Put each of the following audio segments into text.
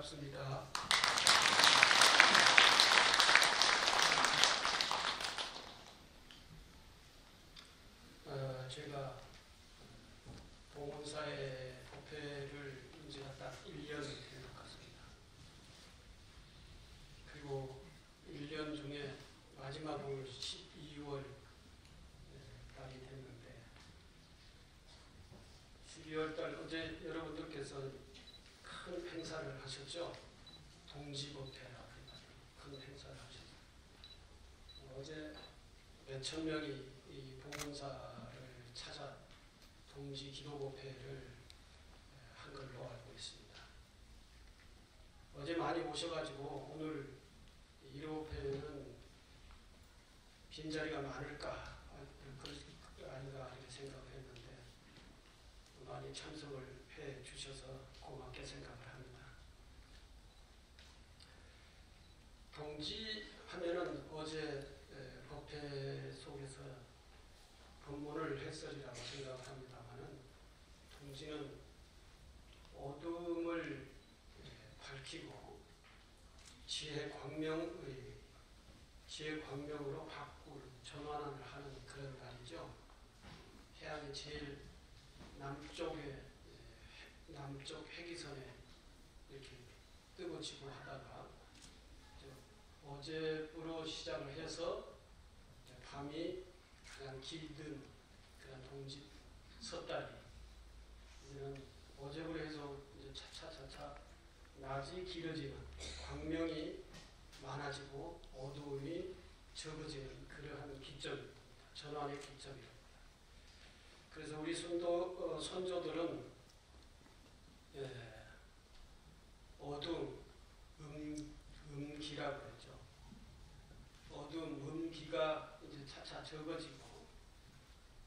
반갑습니다. 제가 봉헌사의 법회를 이제가 딱 1년 된 것 같습니다. 그리고 1년 중에 마지막으로 12월 달이 됐는데 12월 달 어제 여러분들께서 큰 행사를 하셨죠? 동지법회라고 큰 행사를 하셨어요. 어제 몇천 명이 이 봉헌사를 찾아 동지 기도법회를 한 걸로 알고 있습니다. 어제 많이 오셔가지고 오늘 기도법회는 빈자리가 많을까 아닌가 이렇게 생각을 했는데 많이 참석을 해 주셔서 고맙게 생각을 합니다. 동지 하면은 어제 법회 속에서 본문을 했으리라고 생각을 합니다만은 동지는 어둠을 밝히고 지혜 광명으로 바꿀 전환을 하는 그런 날이죠. 해안의 제일 남쪽 해기선에 이렇게 뜨고 지고 하다가 어제부로 시작을 해서 밤이 가장 길든 그런 동지 섣달이 이제는 어제부로 해서 이제 차차 낮이 길어지는 광명이 많아지고 어두움이 적어지는 그러한 기점입니다. 전환의 기점입니다. 그래서 우리 선조들은 어둠, 음기라고 그랬죠. 어둠, 음기가 이제 차차 적어지고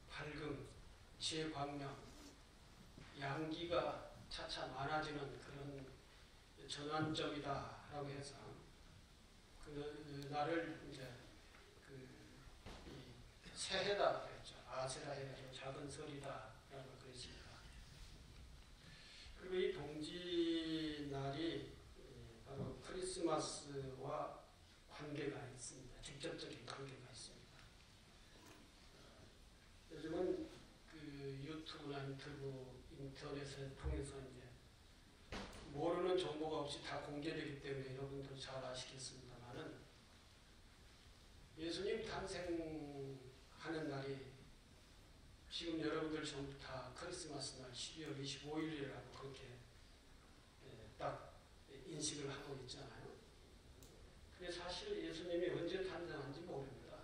밝음, 지혜 광명, 양기가 차차 많아지는 그런 전환점이다라고 해서 그 날을 이제 새해다 그랬죠. 아세라 해가지고 작은 설이다라고 그랬습니다. 그리고 이 동지 날이 바로 크리스마스와 관계가 있습니다. 직접적인 관계가 있습니다. 요즘은 그 유튜브나 인터넷을 통해서 이제 모르는 정보가 없이 다 공개되기 때문에 여러분도 잘 아시겠습니다만은 예수님 탄생하는 날이 지금 여러분들 전부 다 크리스마스 날 12월 25일이라고 그렇게 딱 인식을 하고 있잖아요. 근데 사실 예수님이 언제 탄생한지 모릅니다.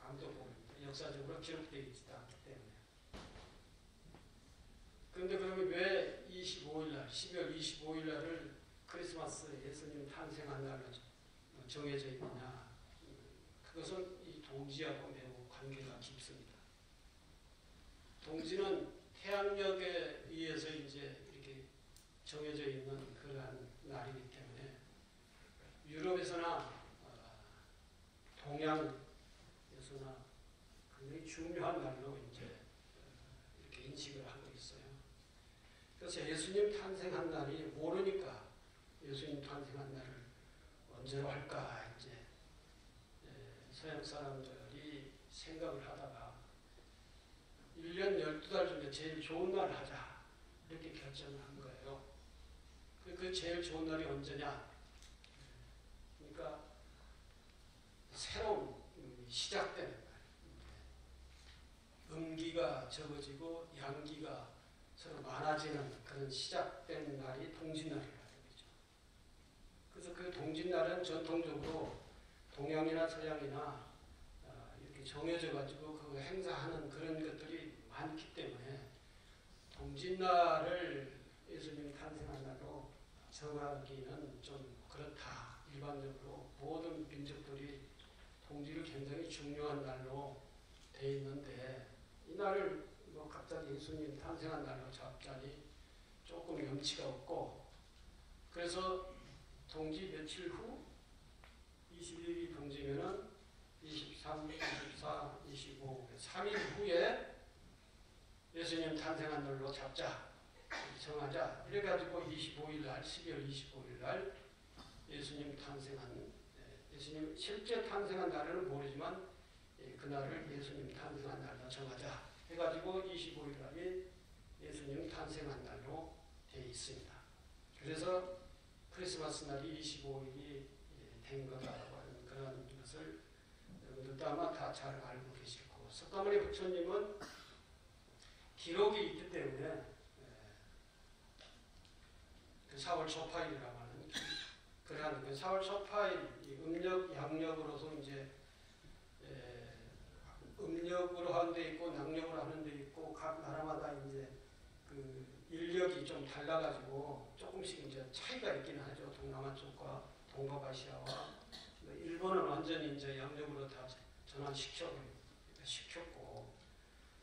아무도 모릅니다. 역사적으로 기록되어 있지도 않기 때문에. 그런데 그러면 왜 25일날, 12월 25일날을 크리스마스 예수님 탄생한 날로 정해져 있느냐. 그것은 이 동지하고 매우 관계가 깊습니다. 동지는 태양력에 의해서 이제 이렇게 정해져 있는 그러한 날이기 때문에 유럽에서나 동양에서나 굉장히 중요한 날로 이제 이렇게 인식을 하고 있어요. 그래서 예수님 탄생한 날이 모르니까 예수님 탄생한 날을 언제로 할까 이제 서양 사람들이 생각을 하다가 1년 12달 중에 제일 좋은 날 하자 이렇게 결정을 한 거예요. 그 제일 좋은 날이 언제냐? 그러니까 새로운 시작되는 날. 음기가 적어지고 양기가 서로 많아지는 그런 시작된 날이 동짓날이라는 거죠. 그래서 그 동짓날은 전통적으로 동양이나 서양이나 이렇게 정해져 가지고 그 행사하는 그런 것들이 많기 때문에 동짓날을 예수님이 탄생한 날로 정하기는 좀 그렇다. 일반적으로 모든 민족들이 동지를 굉장히 중요한 날로 돼 있는데 이 날을 뭐 갑자기 예수님 탄생한 날로 잡자니 조금 염치가 없고 그래서 동지 며칠 후 21일이 동지면은 23, 24, 25, 3일 후에 예수님 탄생한 날로 잡자. 정하자. 이래가지고 25일 날, 12월 25일 날 예수님 탄생한, 예수님 실제 탄생한 날은 모르지만 그날을 예수님 탄생한 날로 정하자 해가지고 25일 날이 예수님 탄생한 날로 되어 있습니다. 그래서 크리스마스 날이 25일이 된 거다라고 하는 그런 것을 여러분들도 아마 다 잘 알고 계실 거고, 석가모니 부처님은 기록이 있기 때문에 그 4월 초파일이라고 하는 그러한 4월 초파일 음력 양력으로서 이제 음력으로 하는 데 있고 양력으로 하는 데 있고 각 나라마다 이제 그 인력이 좀 달라가지고 조금씩 이제 차이가 있기는 하죠. 동남아 쪽과 동북아시아와 일본은 완전히 이제 양력으로 다 전환시켰고,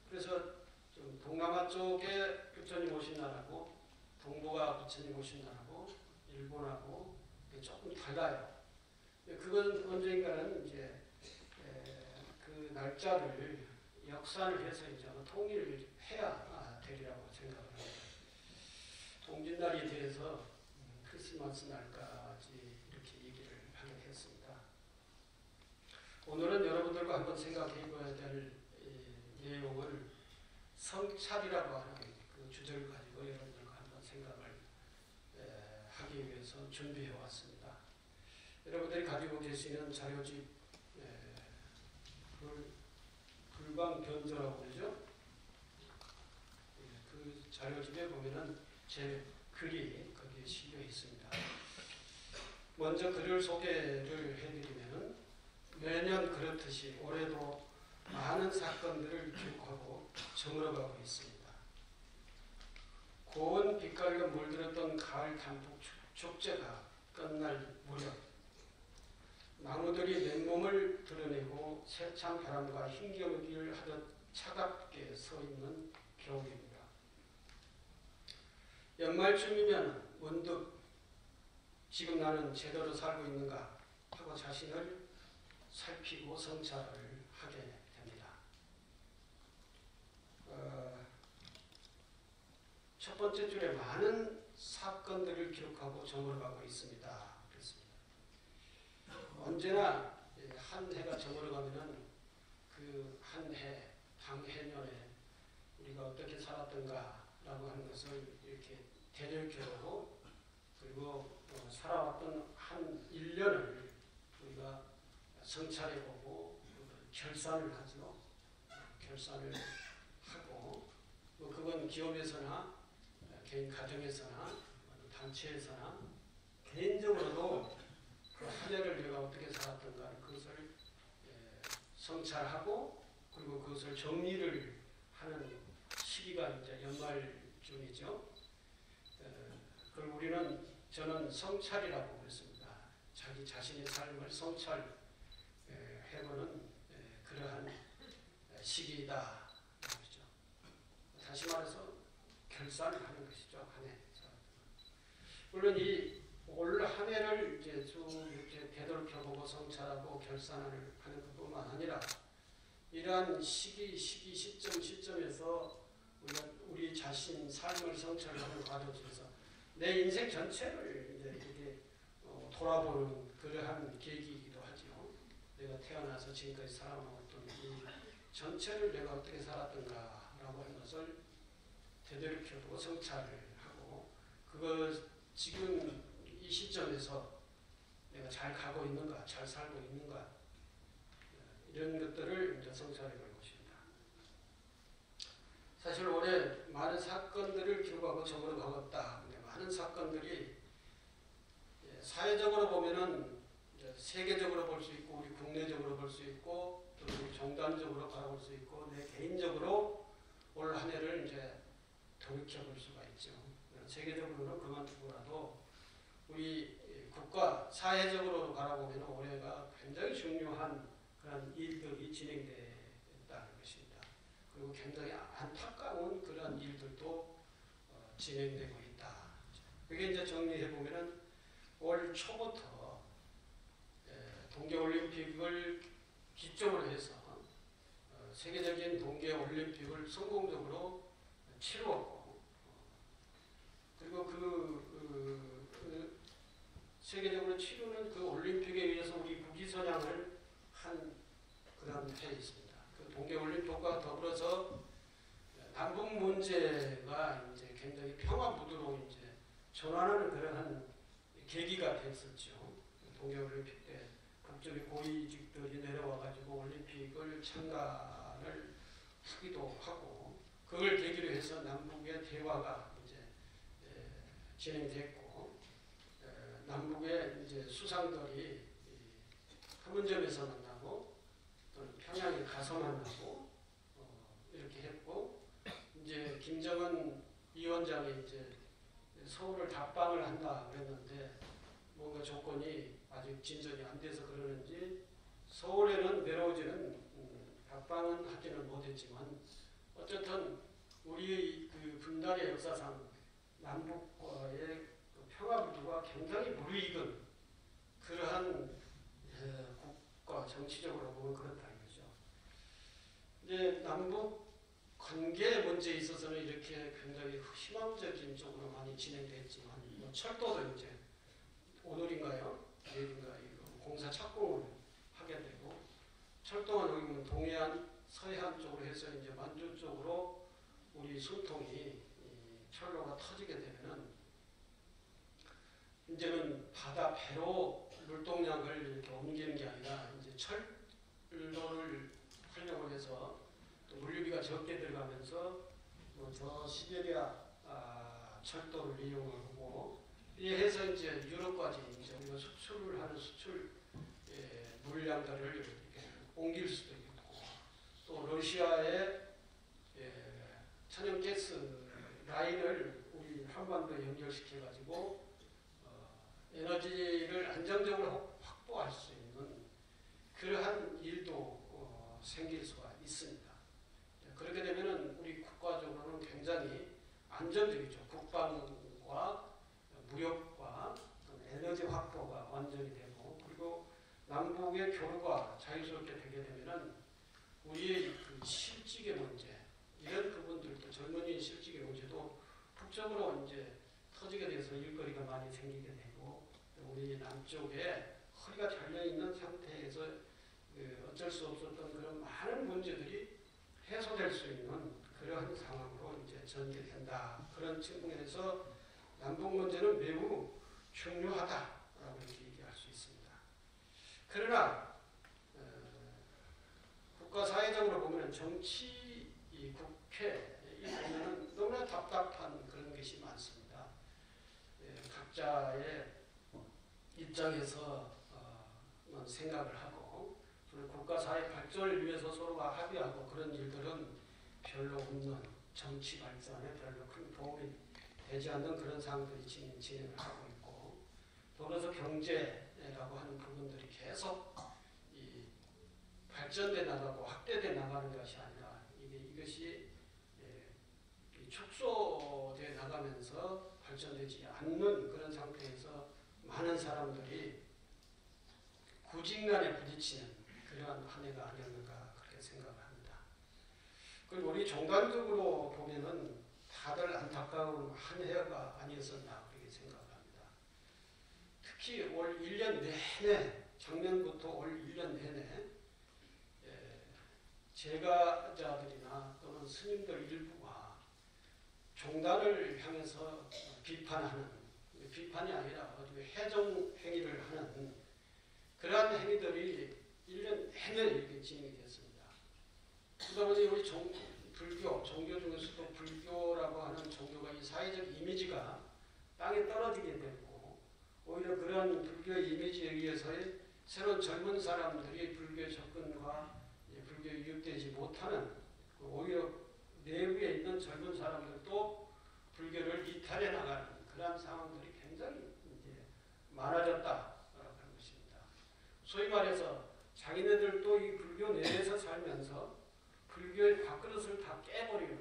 그래서 좀 동남아 쪽에 부처님 오신 날하고 동북아 부처님 오신 날하고 일본하고 조금 달라요. 그건 언젠가는 이제 그 날짜를 역산을 해서 이제 통일을 해야 되리라고 생각을 합니다. 동짓날이 돼서 크리스마스 날까지 이렇게 얘기를 하게 했습니다. 오늘은 여러분들과 한번 생각해 봐야 될 내용을 성찰이라고 하는 그 주제를 가지고 여러분들과 한번 생각을 하기 위해서 준비해 왔습니다. 여러분들이 가지고 계시는 자료집 불광견조라고 그러죠. 그 자료집에 보면은 제 글이 거기에 실려 있습니다. 먼저 글을 소개를 해드리면은 매년 그렇듯이 올해도 많은 사건들을 기록하고 저물어가고 있습니다. 고운 빛깔로 물들었던 가을 단풍 축제가 끝날 무렵 나무들이 맨몸을 드러내고 세찬 바람과 힘겨루기를 하듯 차갑게 서 있는 겨울입니다. 연말쯤이면 문득 지금 나는 제대로 살고 있는가 하고 자신을 살피고 성찰을 하게 됩니다. 첫 번째 줄에 많은 사건들을 기록하고 저물어가고 있습니다. 그렇습니다. 언제나 한 해가 저물어가면은 그 한 해, 당해년에 우리가 어떻게 살았던가라고 하는 것을 이렇게 되돌켜보고, 그리고 살아왔던 한 1년을 우리가 성찰해보고 결산을 하죠. 결산을 하고, 그건 기업에서나 개인 가정에서나 단체에서나 개인적으로도 그 한 해를 내가 어떻게 살았던가 그것을 성찰하고, 그리고 그것을 정리를 하는 시기가 이제 연말쯤이죠. 그걸 저는 성찰이라고 그랬습니다. 자기 자신의 삶을 성찰해보는 그러한 시기이다. 그렇죠. 다시 말해서 결산을 하는 것이죠. 한 해. 물론 이 올 한 해를 이제 쭉 이렇게 되돌켜보고 성찰하고 결산을 하는 것뿐만 아니라 이러한 시점에서 우리 자신 삶을 성찰하는 과정 속에서 내 인생 전체를 이제 이렇게 돌아보는 그러한 계기이기도 하죠. 내가 태어나서 지금까지 살아왔던 이 전체를 내가 어떻게 살았던가라고 하는 것을 되돌이켜보고 성찰을 하고, 그거 지금 이 시점에서 내가 잘 가고 있는가, 잘 살고 있는가, 이런 것들을 이제 성찰해 볼 것입니다. 사실 올해 많은 사건들을 기록하고 저물어가고 있다. 많은 사건들이 사회적으로 보면은 세계적으로 볼 수 있고, 우리 국내적으로 볼 수 있고, 또 우리 종단적으로 바라볼 수 있고, 내 개인적으로 올 한 해를 이제 돌이켜 볼 수가 있죠. 세계적으로는 그만두고라도 우리 국가 사회적으로 바라보면 올해가 굉장히 중요한 그런 일들이 진행됐다는 것입니다. 그리고 굉장히 안타까운 그런 일들도 진행되고 있다. 그게 이제 정리해 보면은 올 초부터 동계올림픽을 기점으로 해서 세계적인 동계올림픽을 성공적으로 치루었고, 세계적으로 치르는 그 올림픽에 의해서 우리 국위선양을 한 그런 해 있습니다. 그 동계올림픽과 더불어서 남북 문제가 이제 굉장히 평화 무드로 이제 전환하는 그러한 계기가 됐었죠. 동계올림픽 때 북쪽의 고위직들이 내려와가지고 올림픽을 참관을 하기도 하고 그걸 계기로 해서 남북의 대화가 이제 진행됐고 남북의 이제 수상들이 판문점에서 만나고 또는 평양에 가서 만나고 이렇게 했고 이제 김정은 위원장이 이제 서울을 답방을 한다 그랬는데 뭔가 조건이 아직 진전이 안 돼서 그러는지 서울에는 내려오지는 답방은 하지는 못했지만 어쨌든 우리 그 분단의 역사상 남북과의 그 평화 무드가 굉장히 무르익은 그러한 국가 정치적으로 보면 그렇다 이거죠. 이제 남북 관계 문제에 있어서는 이렇게 굉장히 희망적인 쪽으로 많이 진행됐지만 뭐 철도도 이제 오늘인가요? 내일인가 이거 공사 착공을 하게 되고 철도가 여기 동해안, 서해안 쪽으로 해서 이제 만주 쪽으로 우리 숨통이 철로가 터지게 되면은 이제는 바다 배로 물동량을 이렇게 옮기는 게 아니라 이제 철로를 활용을 해서 또 물류비가 적게 들어가면서 저 시베리아 철도를 이용을 하고 이렇게 해서 이제 유럽까지 이제 우리가 수출을 하는 수출 물량들을 이렇게 옮길 수도 있고 또 러시아의 천연가스 라인을 우리 한반도에 연결시켜 가지고 에너지를 안정적으로 확보할 수 있는 그러한 일도 생길 수가 있습니다. 그렇게 되면은 우리 국가적으로는 굉장히 안정적이죠. 국방과 무력과 에너지 확보가 완전히 되고 그리고 남북의 교류가 자유스럽게 되게 되면은 우리의 그 실직의 문제 이런 부분들도 젊은이의 실직의 문제도 북쪽으로 이제 터지게 돼서 일거리가 많이 생기게 되고 우리 남쪽에 허리가 달려 있는 상태에서 어쩔 수 없었던 그런 많은 문제들이 해소될 수 있는 그러한 상황으로 이제 전개된다. 그런 측면에서 남북 문제는 매우 중요하다라고 이렇게 얘기할 수 있습니다. 그러나 국가 사회적으로 보면 정치, 이 국회 이 보면은 너무나 답답한 그런 것이 많습니다. 각자의 입장에서 생각을 하고 국가 사회 발전을 위해서 서로가 합의하고 그런 일들은 별로 없는 정치 발전에 별로 큰 도움이 되지 않는 그런 상황들이 진행을 하고 있고 더불어서 경제라고 하는 부분들이 계속 발전돼 나가고 확대돼 나가는 것이 아니라 이것이 축소돼 나가면서 발전되지 않는 그런 상태에서 많은 사람들이 구직난에 부딪히는 그러한 한 해가 아니었는가 그렇게 생각을 합니다. 그리고 우리 종단적으로 보면은 다들 안타까운 한 해가 아니었었나 그렇게 생각을 합니다. 특히 올 1년 내내 작년부터 올 1년 내내 제가자들이나 또는 스님들 일부가 종단을 향해서 비판하는 비판이 아니라 해종 행위를 하는 그러한 행위들이 1년 내내 이렇게 진행이 됐습니다. 그러다 보니 우리 불교, 종교 중에서도 불교라고 하는 종교가 이 사회적 이미지가 땅에 떨어지게 되고 오히려 그런 불교의 이미지에 의해서의 새로운 젊은 사람들이 불교의 접근과 불교에 유입되지 못하는 오히려 내부에 있는 젊은 사람들도 불교를 이탈해 나가는 그러한 상황들이 굉장히 이제 많아졌다라고 하는 것입니다. 소위 말해서 자기네들도 이 불교 내에서 살면서 불교의 밥그릇을 다 깨버리는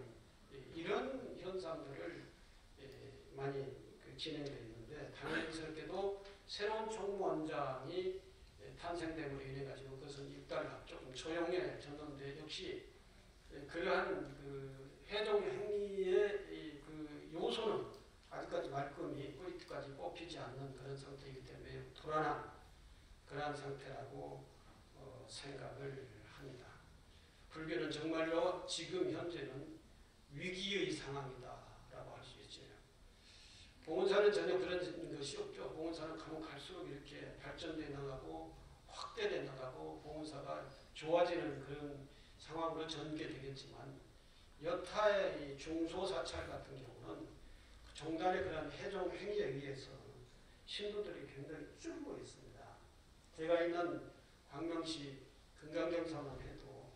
이런 현상들을 많이 진행되어 있는데 당연스럽게도 새로운 총무원장이 탄생됨으로 인해 가지고 그것은 일단 조금 조용해졌는데 역시 그러한 그 해종 행위의 그 요소는 아직까지 말끔히 포인트가 때까지 뽑히지 않는 그런 상태이기 때문에 불안한 그러한 상태라고 생각을 합니다. 불교는 정말로 지금 현재는 위기의 상황이다라고 할 수 있죠. 봉은사는 전혀 그런 것이 없죠. 봉은사는 가면 갈수록 이렇게 발전돼 나가고 확대돼 나가고 봉은사가 좋아지는 그런 상황으로 전개되겠지만 여타의 이 중소사찰 같은 경우는 종단의 그런 해종 행위에 의해서 신도들이 굉장히 줄고 있습니다. 제가 있는 광명시 금강경사만 해도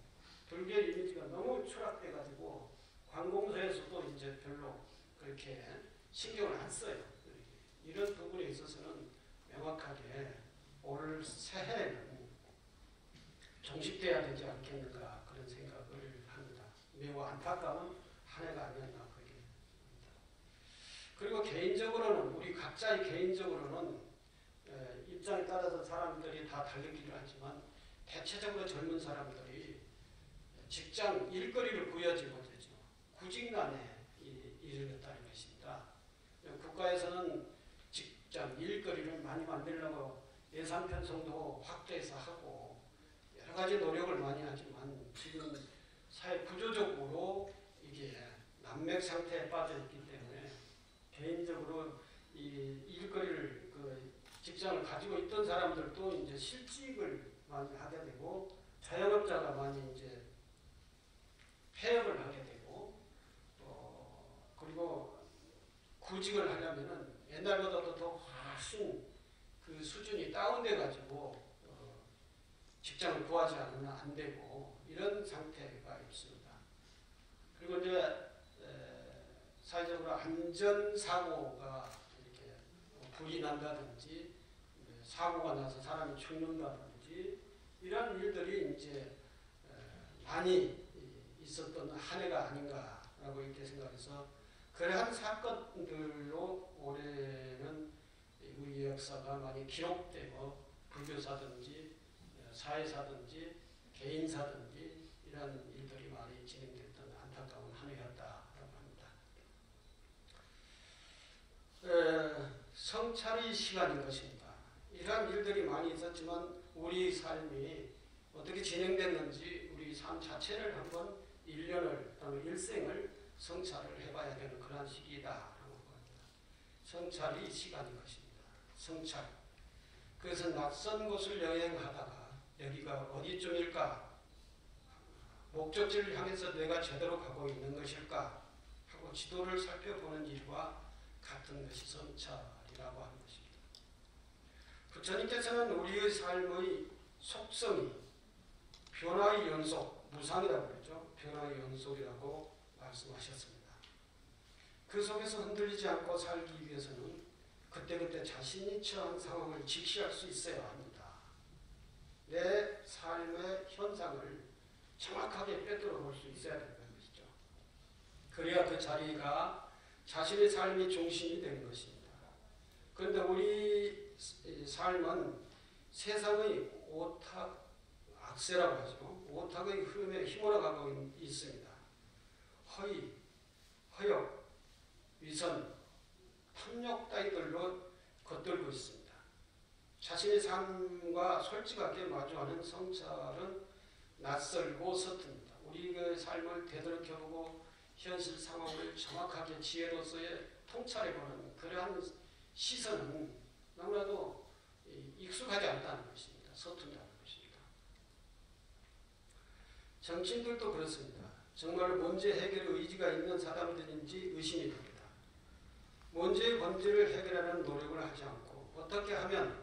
불교 이미지가 너무 추락돼가지고 관공서에서도 이제 별로 그렇게 신경을 안 써요. 이런 부분에 있어서는 명확하게 올 새해는 종식돼야 되지 않겠는가 그런 생각을 합니다. 매우 안타까운 한 해가 아니었나 그렇게 봅니다. 그리고 개인적으로는 우리 각자의 개인적으로는 입장에 따라서 사람들이 다 다르기도 하지만 대체적으로 젊은 사람들이 직장 일거리를 구하지 못하죠. 구직난에 이르렀다는 것입니다. 국가에서는 직장 일거리를 많이 만들려고 예산 편성도 확대해서 하고 여러 가지 노력을 많이 하지만 지금 사회 구조적으로 이게 난맥 상태에 빠져 있기 때문에 개인적으로 이 일거리를 직장을 가지고 있던 사람들도 이제 실직을 많이 하게 되고 자영업자가 많이 이제 폐업을 하게 되고 그리고 구직을 하려면은 옛날보다도 더 훨씬 그 수준이 다운돼 가지고 직장을 구하지 않으면 안 되고 이런 상태가 있습니다. 그리고 이제 사회적으로 안전사고가 이렇게 불이 난다든지 사고가 나서 사람이 죽는다든지 이런 일들이 이제 많이 있었던 한 해가 아닌가라고 이렇게 생각해서 그러한 사건들로 올해는 우리 역사가 많이 기록되고 불교사든지 사회사든지 개인사든지 이런 일들이 많이 진행됐던 안타까운 한 해였다라고 합니다. 성찰의 시간인 것입니다. 이러한 일들이 많이 있었지만 우리 삶이 어떻게 진행됐는지 우리 삶 자체를 한번 1년을 또는 일생을 성찰을 해봐야 되는 그러한 시기다라고 합니다. 성찰이 시간인 것입니다. 성찰. 그것은 낯선 곳을 여행하다가 여기가 어디쯤일까? 목적지를 향해서 내가 제대로 가고 있는 것일까? 하고 지도를 살펴보는 일과 같은 것이 성찰이라고 하는 것입니다. 부처님께서는 우리의 삶의 속성이 변화의 연속, 무상이라고 그러죠. 변화의 연속이라고 말씀하셨습니다. 그 속에서 흔들리지 않고 살기 위해서는 그때그때 자신이 처한 상황을 직시할 수 있어야 합니다. 내 삶의 현상을 정확하게 꿰뚫어 볼 수 있어야 된다는 것이죠. 그래야 그 자리가 자신의 삶이 중심이 되는 것입니다. 그런데 우리 삶은 세상의 오탁, 악세라고 하죠. 오탁의 흐름에 휘몰아가고 있습니다. 허위, 허역, 위선, 탐욕 따위들로 겉돌고 있습니다. 자신의 삶과 솔직하게 마주하는 성찰은 낯설고 서툽니다. 우리의 삶을 되돌아보고 현실 상황을 정확하게 지혜로서의 통찰해보는 그러한 시선은 너무나도 익숙하지 않다는 것입니다. 서툰다는 것입니다. 정치인들도 그렇습니다. 정말 문제 해결 의지가 있는 사람들인지 의심이 됩니다. 문제의 본질을 해결하는 노력을 하지 않고 어떻게 하면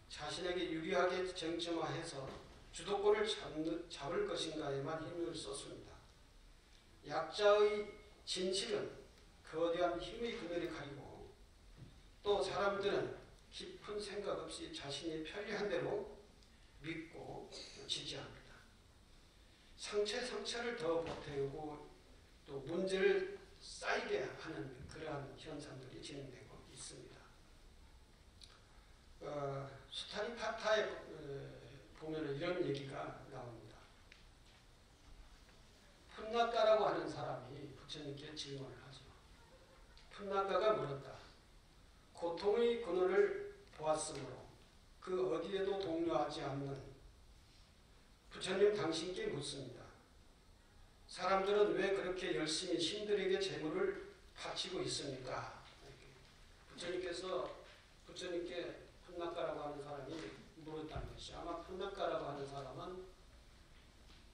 자신에게 유리하게 정점화해서 주도권을 잡을 것인가에만 힘을 쏟습니다. 약자의 진실은 거대한 힘의 그늘이 가리고 또 사람들은 깊은 생각 없이 자신이 편리한 대로 믿고 지지합니다. 상처를 더 보태고 또 문제를 쌓이게 하는 그러한 현상들이 진행되고 있습니다. 수타리파타에 보면 이런 얘기가 나옵니다. 풋나가라고 하는 사람이 부처님께 질문을 하죠. 풋나가가 물었다. 고통의 보았으므로 그 어디에도 동요하지 않는 부처님 당신께 묻습니다. 사람들은 왜 그렇게 열심히 신들에게 재물을 바치고 있습니까? 부처님께 풋낙가라고 하는 사람이 물었다는 것이, 아마 풋낙가라고 하는 사람은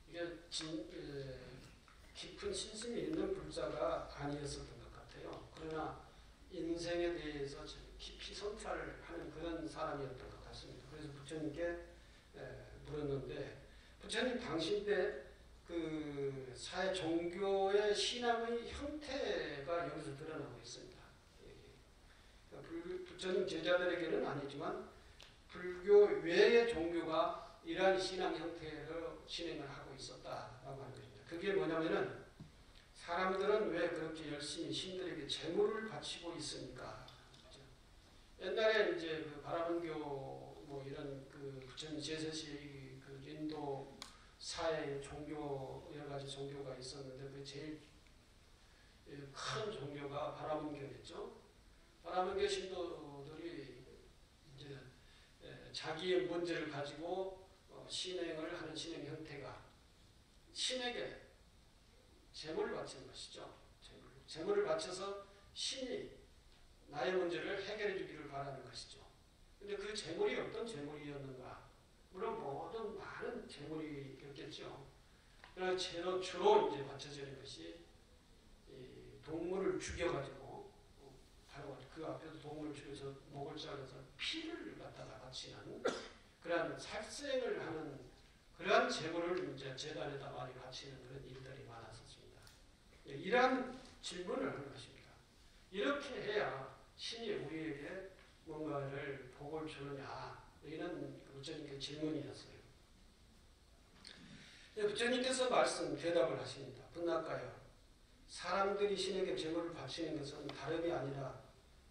이게 깊은 신심이 있는 불자가 아니었었던 것 같아요. 그러나 인생에 대해서 깊이 성찰을 하는 그런 사람이었던 것 같습니다. 그래서 부처님께 물었는데, 부처님 당신 때 그 사회 종교의 신앙의 형태가 여기서 드러나고 있습니다. 부처님 제자들에게는 아니지만 불교 외의 종교가 이러한 신앙 형태로 진행을 하고 있었다라고 하는 것입니다. 그게 뭐냐면은 사람들은 왜 그렇게 열심히 신들에게 재물을 바치고 있습니까? 옛날에 이제 그 바라문교 뭐 이런 그 부처님 제세시 그 인도 사회 종교 여러 가지 종교가 있었는데 그 제일 큰 종교가 바라문교였죠. 바라문교 신도들이 이제 자기의 문제를 가지고 신행을 하는 신행 형태가 신에게 재물을 바치는 것이죠. 재물을 바쳐서 신이 나의 문제를 해결해 주기를 바라는 것이죠. 근데 그 재물이 어떤 재물이었는가? 물론 모든 많은 재물이었겠죠. 그러나 주로 이제 바쳐지는 것이 동물을 죽여가지고 바로 그 앞에서 동물을 죽여서 목을 잘라서 피를 갖다가 바치는 그러한 살생을 하는 그러한 재물을 이제 제단에다 많이 바치는 그런 일들이 많았었습니다. 이러한 질문을 하는 것입니다. 이렇게 해야 신이 우리에게 뭔가를 복을 주느냐, 이런 부처님께 질문이었어요. 부처님께서 대답을 하십니다. 풋낙가여, 사람들이 신에게 재물을 바치는 것은 다름이 아니라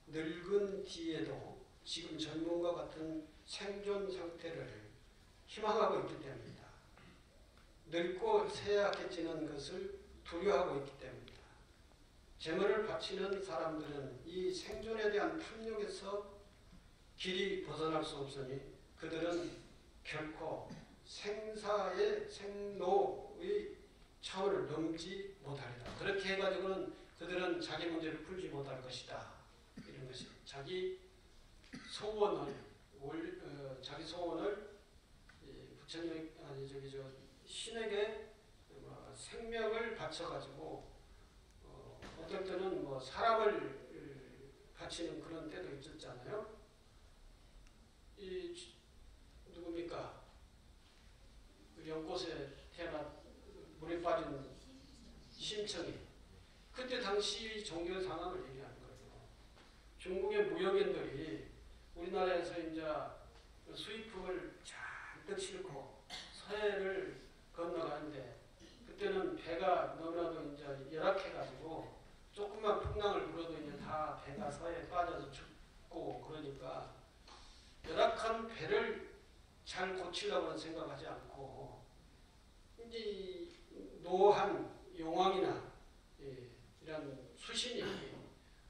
늙은 뒤에도 지금 젊음과 같은 생존 상태를 희망하고 있기 때문이다. 늙고 쇠약해지는 것을 두려워하고 있기 때문이다. 재물을 바치는 사람들은 이 생존에 대한 탐욕에서 길이 벗어날 수 없으니 그들은 결코 생노의 차원을 넘지 못하리라. 그렇게 해가지고는 그들은 자기 문제를 풀지 못할 것이다. 이런 것이 자기 소원을 부처님 신에게 생명을 바쳐가지고 어떨 때는 뭐 사람을 바치는 그런 때도 있었잖아요. 이 누굽니까? 그 연꽃에 태어나 물에 빠진 심청이 그때 당시 종교 상황을 얘기하는 거예요. 중국의 무역인들이 우리나라에서 이제 수입품을 잔뜩 싣고 서해를 건너가는데 그때는 배가 너무나도 이제 열악해가지고 조금만 풍랑을 불어도 이제 다 배가 서해에 빠져서 죽고 그러니까 열악한 배를 잘 고치려고는 생각하지 않고 이제 노한 용왕이나 이런 수신이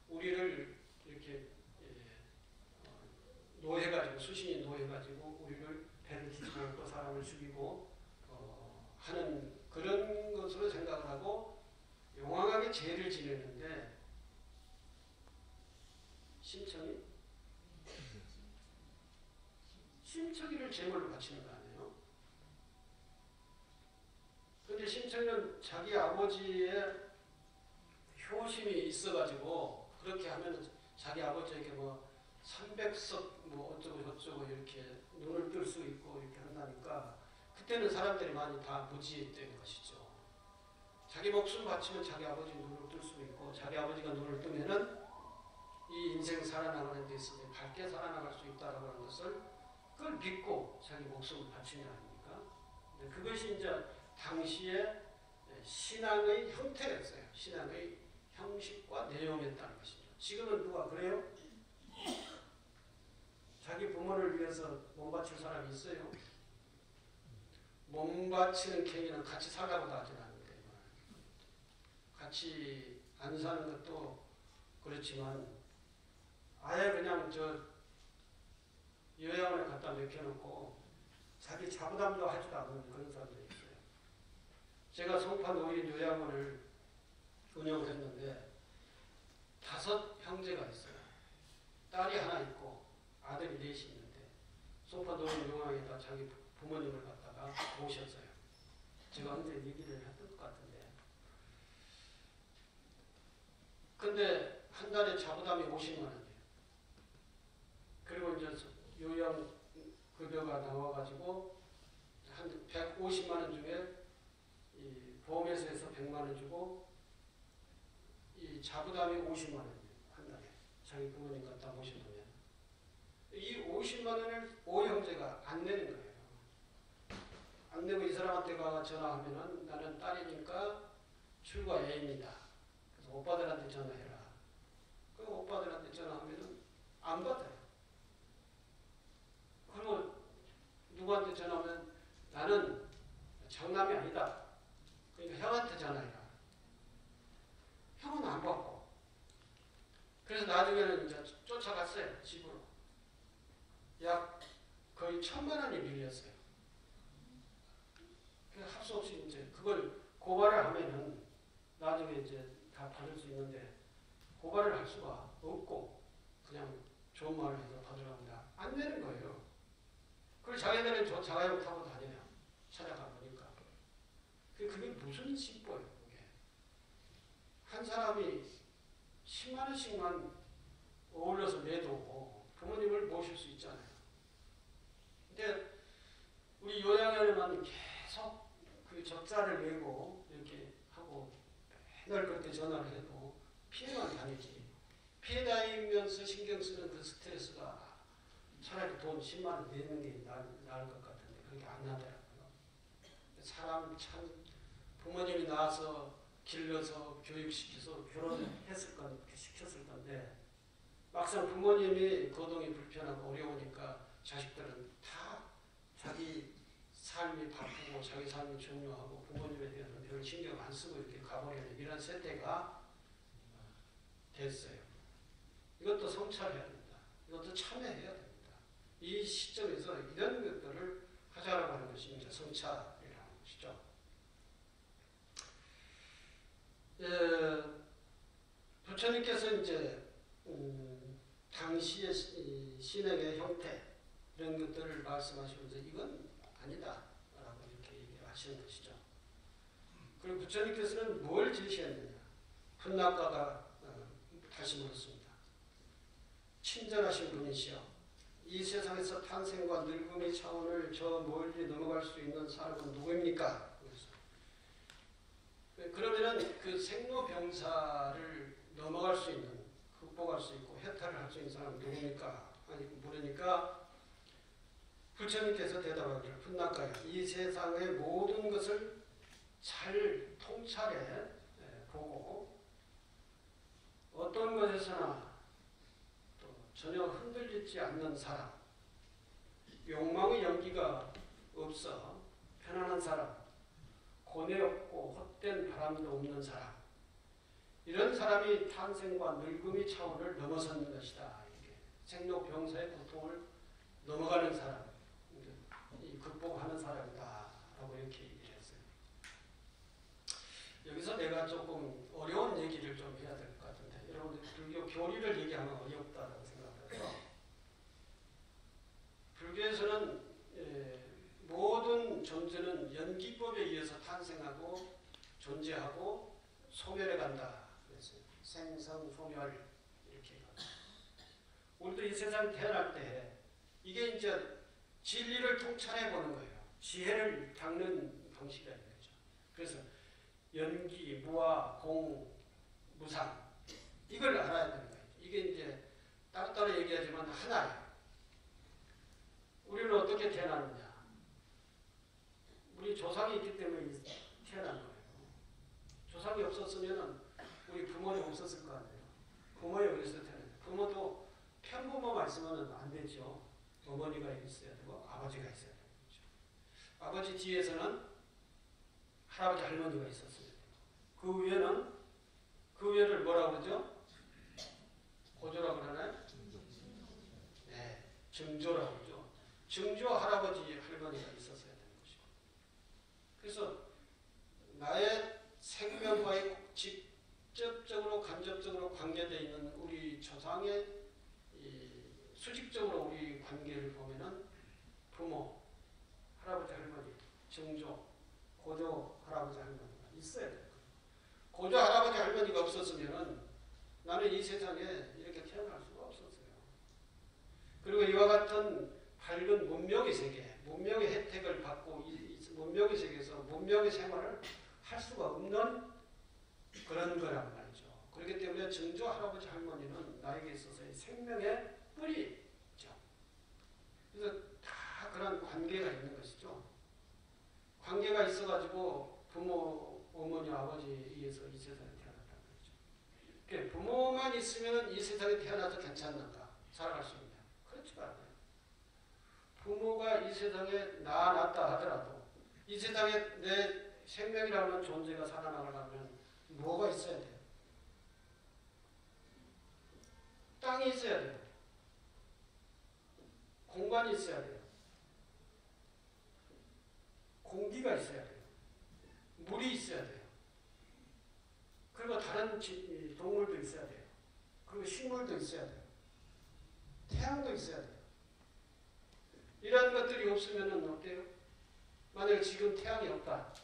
우리를 이렇게 노해가지고 수신이 노해가지고 우리를 배를 뒤집고 사람을 죽이고 하는 그런 것으로 생각을 하고 용왕에게 죄를 지내는데 심청이를 제물로 바치는 거 아니에요? 그런데 심청이는 자기 아버지의 효심이 있어가지고 그렇게 하면 자기 아버지에게 뭐 300석 뭐 어쩌고 저쩌고 이렇게 눈을 뜰 수 있고 이렇게 한다니까 그때는 사람들이 많이 다 무지했던 것이죠. 자기 목숨 바치면 자기 아버지 눈을 뜰 수 있고 자기 아버지가 눈을 뜨면은 이 인생 살아나가는 데 있어서 밝게 살아나갈 수 있다라고 하는 것을 그걸 믿고 자기 목숨을 바치는 아닙니까? 그것이 이제 당시에 신앙의 형태였어요. 신앙의 형식과 내용이었다는 것입니다. 지금은 누가 그래요? 자기 부모를 위해서 몸 바칠 사람이 있어요? 몸 바치는 행위는 같이 살라고도 하지 않는데 같이 안 사는 것도 그렇지만 아예 그냥 갖다 맡겨놓고 자기 자부담도 하지도 않는 그런 사람들이 있어요. 제가 송파 노인 요양원을 운영을 했는데 5 형제가 있어요. 딸이 하나 있고 아들이 4이 있는데 송파 노인 요양원에다 자기 부모님을 갖다가 모셨어요. 제가 언제 얘기를 했던 것 같은데. 근데 한 달에 자부담이 50만 원이에요. 그리고 이제 요양 급여가 나와가지고 한 150만 원 중에 이 보험회사에서 100만 원 주고 이 자부담이 50만 원이에요. 한 달에 자기 부모님 갖다 모셔놓으면 이 50만 원을 5형제가 안 내는 거예요. 안 내고 이 사람한테 가 전화하면은 나는 딸이니까 출가 A입니다. 그래서 오빠들한테 전화해라. 그 오빠들한테 전화하면은 안 받아요. 그리고 누구한테 전화하면 나는 장남이 아니다. 그러니까 형한테 전화해라. 형은 안 받고. 그래서 나중에는 이제 쫓아갔어요. 집으로. 약 거의 1,000만 원이 밀렸어요. 그래서 할 수 없이 이제 그걸 고발을 하면은 나중에 이제 다 받을 수 있는데 고발을 할 수가 없고 그냥 좋은 말을 해서 받으라고 합니다. 안 되는 거예요. 그리고 자기들은 저 자가용 타고 다녀요. 찾아가 보니까. 그게 무슨 심보예요, 그게. 한 사람이 10만 원씩만 어울려서 내도 부모님을 모실 수 있잖아요. 근데 우리 요양원에만 계속 그 적자를 내고 이렇게 하고 맨날 그렇게 전화를 해도 피해만 다니지. 피해 다니면서 신경 쓰는 그 스트레스가 차라리 돈 10만 원 내는 게 나을 것 같은데 그렇게 안 나더라고요. 사람 참 부모님이 낳아서 길러서 교육시켜서 시켰을 건데 막상 부모님이 거동이 불편하고 어려우니까 자식들은 다 자기 삶이 바쁘고 자기 삶이 중요하고 부모님에 대해서는 별 신경 안 쓰고 이렇게 가버리는 이런 세태가 됐어요. 이것도 성찰해야 됩니다. 이것도 참여해야 됩니다. 이 시점에서 이런 것들을 하자라고 하는 것이 이제 성찰이라는 것이죠. 부처님께서 이제 당시의 신행의 형태 이런 것들을 말씀하시면서 이건 아니다라고 이렇게 얘기하시는 것이죠. 그리고 부처님께서는 뭘 제시했느냐? 훗나가가 다시 물었습니다. 친절하신 분이시여 이 세상에서 탄생과 늙음의 차원을 저 멀리 넘어갈 수 있는 사람은 누구입니까? 그러면은 그 생로병사를 넘어갈 수 있는, 극복할 수 있고 해탈을 할 수 있는 사람은 누구입니까? 아니 물으니까 부처님께서 대답하기를 훗나가야 이 세상의 모든 것을 잘 통찰해 보고 어떤 것에서나 또 전혀 흔들리지 않는 사람, 욕망의 연기가 없어 편안한 사람, 고뇌 없고 헛된 바람도 없는 사람, 이런 사람이 탄생과 늙음의 차원을 넘어서는 것이다. 이렇게 생로병사의 고통을 넘어가는 사람, 극복하는 사람이다라고 이렇게 얘기를 했어요. 여기서 내가 조금 어려운 얘기를 좀 해야 될 것 같은데, 여러분들 불교 교리를 얘기하면 어렵다고 생각해서 불교에서는 모든 존재는 연기법에 의해서 탄생하고 존재하고 소멸해 간다. 그래서 생성소멸 이렇게 가요. 우리도 이 세상 태어날 때 이게 이제 진리를 통찰해 보는 거예요. 지혜를 닦는 방식이라는 거죠. 그래서 연기, 무아, 공, 무상 이걸 알아야 되는 거예요. 이게 이제 따로따로 얘기하지만 하나예요. 우리는 어떻게 태어났느냐? 우리 조상이 있기 때문에 태어난 거예요. 조상이 없었으면 우리 부모님 없었을 거 아니에요. 부모에 의해서 태어났어요. 부모도 편부모가 있으면 안 되죠. 어머니가 있어야 되고 아버지가 있어야 되는 거죠. 아버지 뒤에서는 할아버지 할머니가 있었어요. 그 위에는 그 위에를 뭐라고 그러죠? 고조라고 그러나요? 네, 증조라고 그러죠. 증조 할아버지 할머니가 있었어야 되는 것이고, 그래서 나의 생명과의 직접적으로 간접적으로 관계되어 있는 우리 조상의 수직적으로 우리 관계를 보면은 부모, 할아버지 할머니, 증조, 고조 할아버지 할머니가 있어야 돼요. 고조 할아버지 할머니가 없었으면은 나는 이 세상에 이렇게 태어날 수가 없었어요. 그리고 이와 같은 밝은 문명의 세계, 문명의 혜택을 받고 이 문명의 세계에서 문명의 생활을 할 수가 없는 그런 거란 말이죠. 그렇기 때문에 증조 할아버지 할머니는 나에게 있어서의 생명의 뿌리죠. 그래서 다 그런 관계가 있는 것이죠. 관계가 있어가지고 부모, 어머니, 아버지에 의해서 이 세상에 태어났다는 거죠. 그러니까 부모만 있으면 이 세상에 태어나도 괜찮는가? 살아갈 수 있냐? 그렇지가 않아요. 부모가 이 세상에 낳았다 하더라도 이 세상에 내 생명이라는 존재가 살아나가려면 뭐가 있어야 돼요? 땅이 있어야 돼요. 공간이 있어야 돼요. 공기가 있어야 돼요. 물이 있어야 돼요. 그리고 다른 동물도 있어야 돼요. 그리고 식물도 있어야 돼요. 태양도 있어야 돼요. 이런 것들이 없으면 어때요? 만약에 지금 태양이 없다.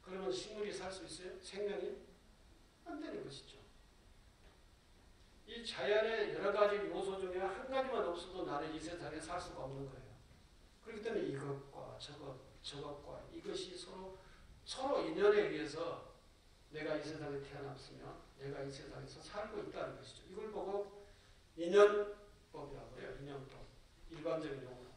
그러면 식물이 살 수 있어요? 생명이? 안 되는 것이죠. 이 자연의 여러 가지 요소 중에 한 가지만 없어도 나는 이 세상에 살 수가 없는 거예요. 그렇기 때문에 이것과 저것과 이것이 서로 인연에 의해서 내가 이 세상에 태어났으면 내가 이 세상에서 살고 있다는 것이죠. 이걸 보고 인연법이라고 해요. 인연법. 일반적인 용어로.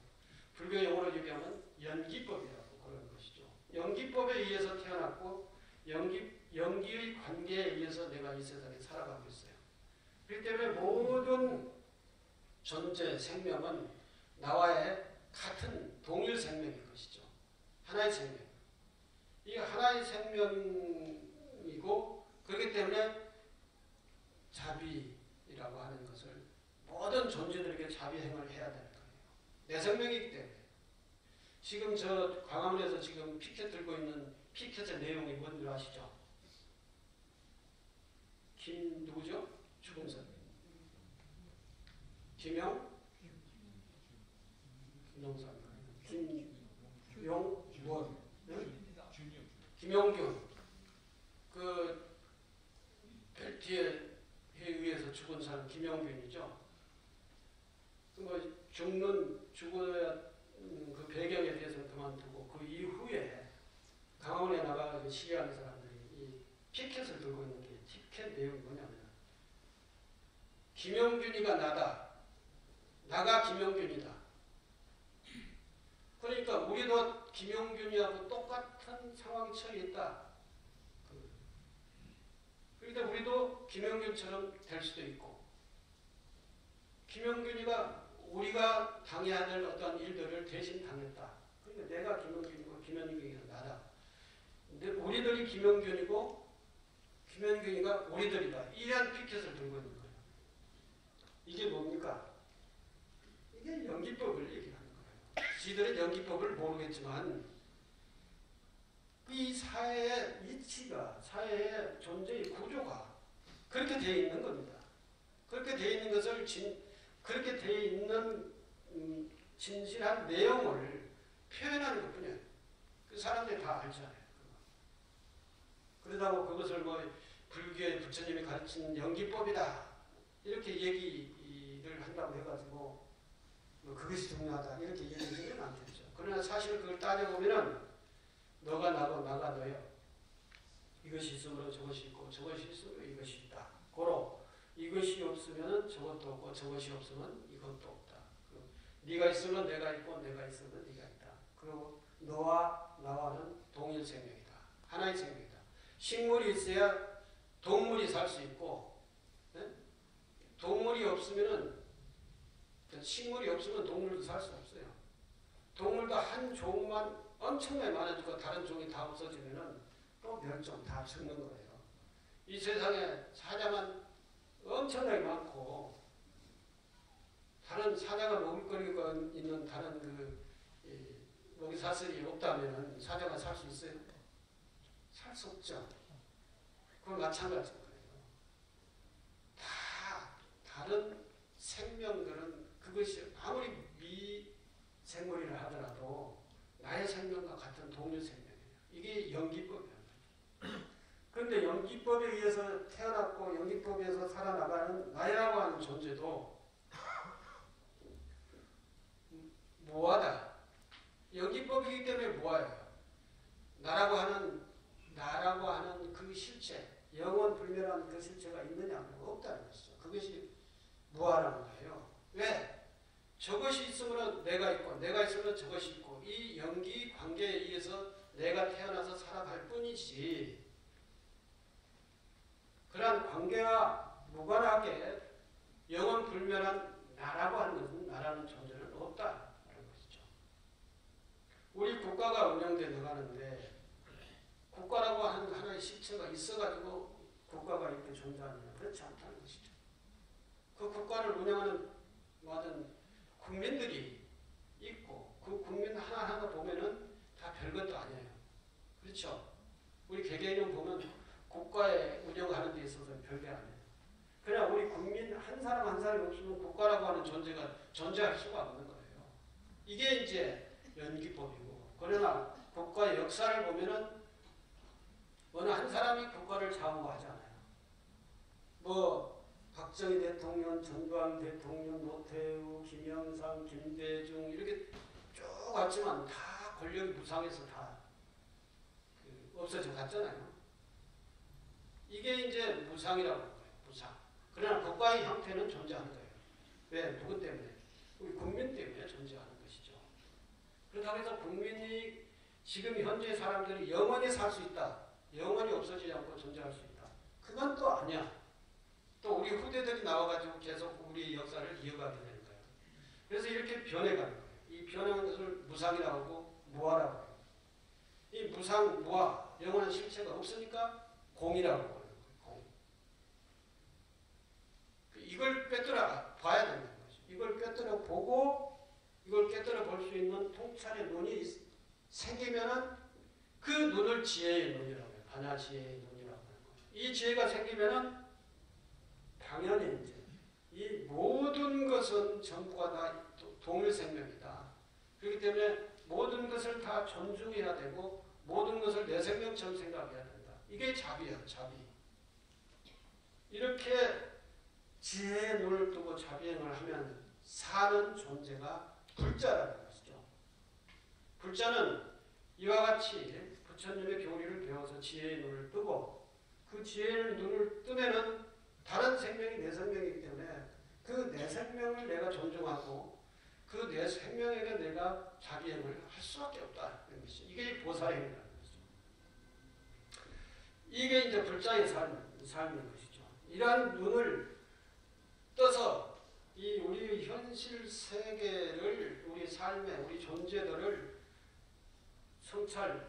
불교 용어로 얘기하면 연기법이라고 그러는 것이죠. 연기법에 의해서 태어났고 연기의 관계에 의해서 내가 이 세상에 살아가고 있어요. 그렇기 때문에 모든 존재, 생명은 나와의 같은 동일 생명인 것이죠. 하나의 생명. 이 하나의 생명이고 그렇기 때문에 자비라고 하는 것을 모든 존재들에게 자비행을 해야 되는 거예요. 내 생명이기 때문에. 지금 저 광화문에서 지금 피켓 들고 있는 피켓의 내용이 뭔지 아시죠? 누구죠? 죽은 사람. 김용균. 그 벨트에 의해서 죽은 사람 김용균이죠. 죽어야 그 배경에 대해서는 그만두고 그 이후에 강원에 나가서 시위하는 사람들이 이 피켓을 들고 있는 게 피켓 내용이 뭐냐면 김용균이가 나가 김용균이다. 그러니까 우리도 김용균이하고 똑같은 상황에 처해 있다. 그러니까 우리도 김용균처럼 될 수도 있고 김용균이가 우리가 당해야 될 어떤 일들을 대신 당했다. 그러니까 내가 김용균이고 김용균이가 나다. 근데 우리들이 김용균이고 김용균이가 우리들이다. 이런 피켓을 들고 있는 거예요. 이게 뭡니까? 이게 연기법을 얘기하는 거예요. 지들의 연기법을 모르겠지만 이 사회의 이치가, 사회의 존재의 구조가 그렇게 되어 있는 겁니다. 그렇게 되어 있는 것을 그렇게 되어 있는 진실한 내용을 표현하는 것뿐이에요. 그 사람들이 다 알잖아요. 그러다고 그것을 뭐 불교의 부처님이 가르친 연기법이다 이렇게 얘기를 한다고 해가지고 뭐 그것이 중요하다 이렇게 얘기하면 안 되죠. 그러나 사실 그걸 따져보면은 너가 나고 나가 너요. 이것이 있으므로 저것이 있고 저것이 있으므로 이것이 있다. 고로 이것이 없으면 저것도 없고 저것이 없으면 이것도 없다. 네가 있으면 내가 있고 내가 있으면 네가 있다. 그리고 너와 나와는 동일 생명이다. 하나의 생명이다. 식물이 있어야 동물이 살 수 있고 네? 동물이 없으면은 식물이 없으면 동물도 살 수 없어요. 동물도 한 종만 엄청나게 많아지고 다른 종이 다 없어지면은 또 멸종 다 죽는 거예요. 이 세상에 사자만 엄청나게 많고 다른 그러면 사자가 먹을거리가 있는 다른 먹이 사슬이 없다면 사자가 살 수 있어요? 살 수 없죠. 그건 마찬가지인 거예요. 다 다른 생명들은 그것이 아무리 미생물이라 하더라도 나의 생명과 같은 동료 생명이에요. 이게 연기법이에요. 그런데 연기법에 의해서 태어났고 연기법에 의해서 살아나가는 나라고 하는 존재도 무하다. 연기법이기 때문에 무하예요. 나라고 하는 그 실체, 영원 불멸한 그 실체가 있느냐? 없다는 것이죠. 그것이 무하라는 거예요. 왜? 저것이 있으면 내가 있고 내가 있으면 저것이 있고 이 연기 관계에 의해서 내가 태어나서 살아갈 뿐이지 그러한 관계와 무관하게 영원 불멸한 나라고 하는 것은 나라는 존재는 없다는 것이죠. 우리 국가가 운영돼 나가는데 국가라고 하는 하나의 실체가 있어가지고 국가가 이렇게 존재하느냐? 그렇지 않다는 것이죠. 그 국가를 운영하는 모든 국민들이 있고 그 국민 하나하나 보면은 다 별것도 아니에요. 그렇죠? 우리 개개인은 보면 국가에 운영하는 데 있어서 별게 아니에요. 그냥 우리 국민 한 사람 한 사람이 없으면 국가라고 하는 존재가 존재할 수가 없는 거예요. 이게 이제 연기법이고 그러나 국가의 역사를 보면은 어느 한 사람이 국가를 좌우하지 않아요. 뭐 박정희 대통령, 전두환 대통령, 노태우, 김영삼, 김대중 이렇게 쭉 왔지만 다 권력이 무상해서 다 없어져 갔잖아요. 이게 이제 무상이라고 하는 거예요. 무상. 그러나 국가의 형태는 존재하는 거예요. 왜? 누구 때문에? 우리 국민 때문에 존재하는 것이죠. 그렇다고 해서 국민이 지금 현재 사람들이 영원히 살 수 있다. 영원히 없어지지 않고 존재할 수 있다. 그건 또 아니야. 또 우리 후대들이 나와가지고 계속 우리의 역사를 이어가게 되는 거예요. 그래서 이렇게 변해가는 거예요. 이 변하는 것을 무상이라고 하고 무아라고 해요. 이 무상, 무아, 영원한 실체가 없으니까 공이라고 하는 거예요. 공. 이걸 꿰뚫어 봐야 된다는 거죠. 이걸 꿰뚫어 보고 이걸 꿰뚫어 볼 수 있는 통찰의 눈이 생기면은 그 눈을 지혜의 눈이라고 해요. 반야지혜의 눈이라고 하는 거죠. 이 지혜가 생기면은 당연히 이제 이 모든 것은 전부가 다 동일 생명이다. 그렇기 때문에 모든 것을 다 존중해야 되고 모든 것을 내 생명처럼 생각해야 된다. 이게 자비예요. 자비. 이렇게 지혜의 눈을 뜨고 자비행을 하면 사는 존재가 불자라는 것이죠. 불자는 이와 같이 부처님의 교리를 배워서 지혜의 눈을 뜨고 그 지혜의 눈을 뜨면은 다른 생명이 내 생명이기 때문에 그 내 생명을 내가 존중하고 그 내 생명에게 내가 자비행을 할 수밖에 없다는 것이죠. 이게 보살행이라는 것이죠. 이게 이제 불자의 삶인 것이죠. 이러한 눈을 떠서 이 우리 현실 세계를 우리 삶의 우리 존재들을 성찰할